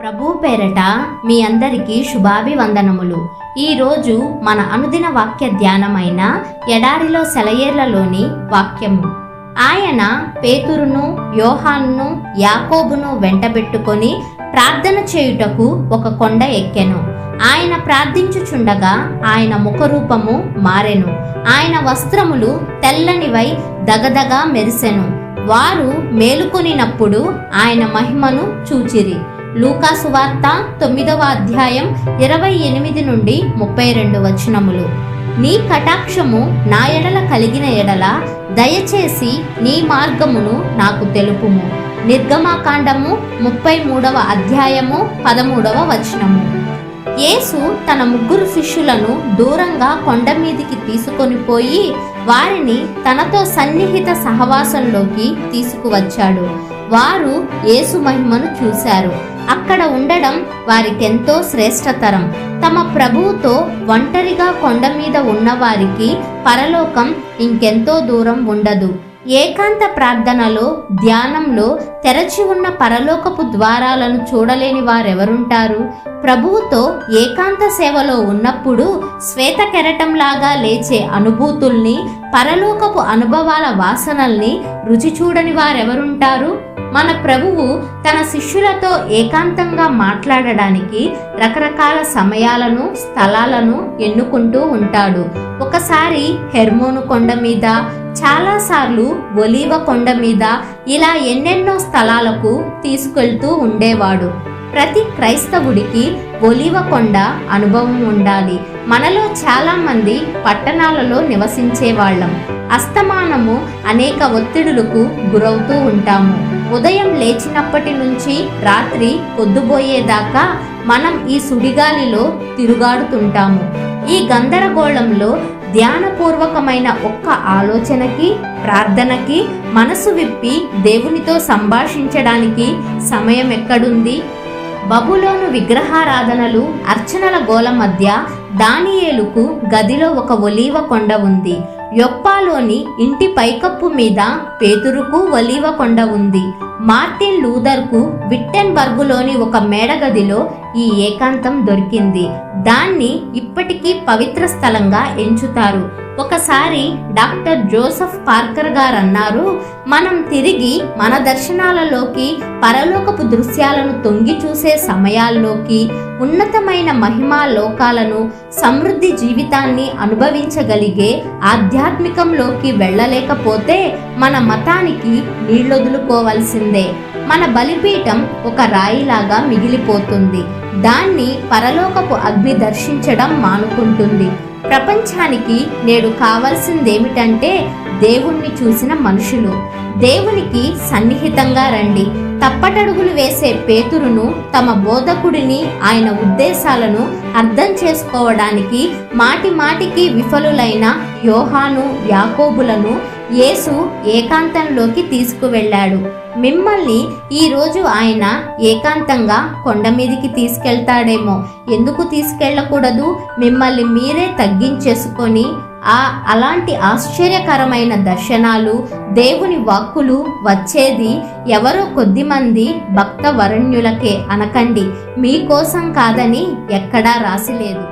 ప్రభు పేరట మీ అందరికీ శుభాభివందనములు. ఈరోజు మన అనుదిన వాక్య ధ్యానమైన ఎడారిలో సెలయేర్లలోని వాక్యము. ఆయన పేతురును, యోహానును, యాకోబును వెంటబెట్టుకొని ప్రార్థన చేయుటకు ఒక కొండ ఎక్కెను. ఆయన ప్రార్థించుచుండగా ఆయన ముఖరూపము మారెను. ఆయన వస్త్రములు తెల్లనివై దగదగా మెరిసెను. వారు మేలుకొనినప్పుడు ఆయన మహిమను చూచిరి. లూకా సువార్త 9వ అధ్యాయం 28 నుండి 32 వచనములు. నీ కటాక్షము నా ఎడల కలిగిన ఎడల దయచేసి నీ మార్గమును నాకు తెలుపుము. నిర్గమాకాండము 33వ అధ్యాయము 13వ వచనము. యేసు తన 3 శిష్యులను దూరంగా కొండ మీదికి తీసుకొని పోయి వారిని తనతో సన్నిహిత సహవాసంలోకి తీసుకువచ్చాడు. వారు యేసు మహిమను చూశారు. అక్కడ ఉండడం వారికెంతో శ్రేష్టతరం. తమ ప్రభువుతో ఒంటరిగా కొండ మీద ఉన్నవారికి పరలోకం ఇంకెంతో దూరం ఉండదు. ఏకాంత ప్రార్థనలో, ధ్యానంలో తెరచి ఉన్న పరలోకపు ద్వారాలను చూడలేని వారెవరుంటారు? ప్రభువుతో ఏకాంత సేవలో ఉన్నప్పుడు శ్వేత కెరటంలాగా లేచే అనుభూతుల్ని, పరలోకపు అనుభవాల వాసనల్ని రుచి చూడని వారెవరుంటారు? మన ప్రభువు తన శిష్యులతో ఏకాంతంగా మాట్లాడడానికి రకరకాల సమయాలను, స్థలాలను ఎన్నుకుంటూ ఉంటాడు. ఒకసారి హెర్మోను కొండ మీద, చాలాసార్లు ఒలీవ కొండ మీద, ఇలా ఎన్నెన్నో స్థలాలకు తీసుకెళ్తూ ఉండేవాడు. ప్రతి క్రైస్తవుడికి ఒలీవ కొండ అనుభవం ఉండాలి. మనలో చాలా మంది పట్టణాలలో నివసించే వాళ్ళం. అస్తమానము అనేక ఒత్తిడులకు గురవుతూ ఉంటాము. ఉదయం లేచినప్పటి నుంచి రాత్రి పొద్దుపోయేదాకా మనం ఈ సుడిగాలిలో తిరుగాడుతుంటాము. ఈ గందరగోళంలో ధ్యానపూర్వకమైన ఒక్క ఆలోచనకి, ప్రార్థనకి, మనసు విప్పి దేవునితో సంభాషించడానికి సమయం ఎక్కడుంది? బబులోను విగ్రహారాధనలు, అర్చనల గోల మధ్య దానియేలుకు గదిలో ఒక ఒలీవ కొండ ఉంది. యొప్పాలోని ఇంటి పైకప్పు మీద పేతురుకు ఒలీవ కొండ ఉంది. మార్టిన్ లూథర్కు విట్టెన్బర్గులోని ఒక మేడగదిలో ఈ ఏకాంతం దొరికింది. దాన్ని ఇప్పటికీ పవిత్ర స్థలంగా ఎంచుతారు. ఒకసారి డాక్టర్ జోసెఫ్ పార్కర్ గారు అన్నారు, మనం తిరిగి మన దర్శనాలలోకి, పరలోకపు దృశ్యాలను తొంగి చూసే సమయాల్లోకి, ఉన్నతమైన మహిమా లోకాలను, సమృద్ధి జీవితాన్ని అనుభవించగలిగే ఆధ్యాత్మికంలోకి వెళ్ళలేకపోతే మన మతానికి నీళ్ళొదులుకోవలసిందే. మన బలిపీఠం ఒక రాయిలాగా మిగిలిపోతుంది. దాన్ని పరలోకపు అగ్ని దర్శించడం మానుకుంటుంది. ప్రపంచానికి నేడు కావాల్సిందేమిటంటే దేవుణ్ణి చూసిన మనుషులు. దేవునికి సన్నిహితంగా రండి. తప్పటడుగులు వేసే పేతురును, తమ బోధకుడిని, ఆయన ఉద్దేశాలను అర్థం చేసుకోవడానికి మాటి మాటికి విఫలులైన యోహాను, యాకోబులను యేసు ఏకాంతంలోకి తీసుకువెళ్ళాడు. మిమ్మల్ని ఈరోజు ఆయన ఏకాంతంగా కొండ మీదికి తీసుకెళ్తాడేమో. ఎందుకు తీసుకెళ్ళకూడదు? మిమ్మల్ని మీరే తగ్గించేసుకొని అలాంటి ఆశ్చర్యకరమైన దర్శనాలు, దేవుని వాక్కులు వచ్చేది ఎవరో కొద్దిమంది భక్త వరణ్యులకే అనకండి. మీకోసం కాదని ఎక్కడా రాసిలేదు.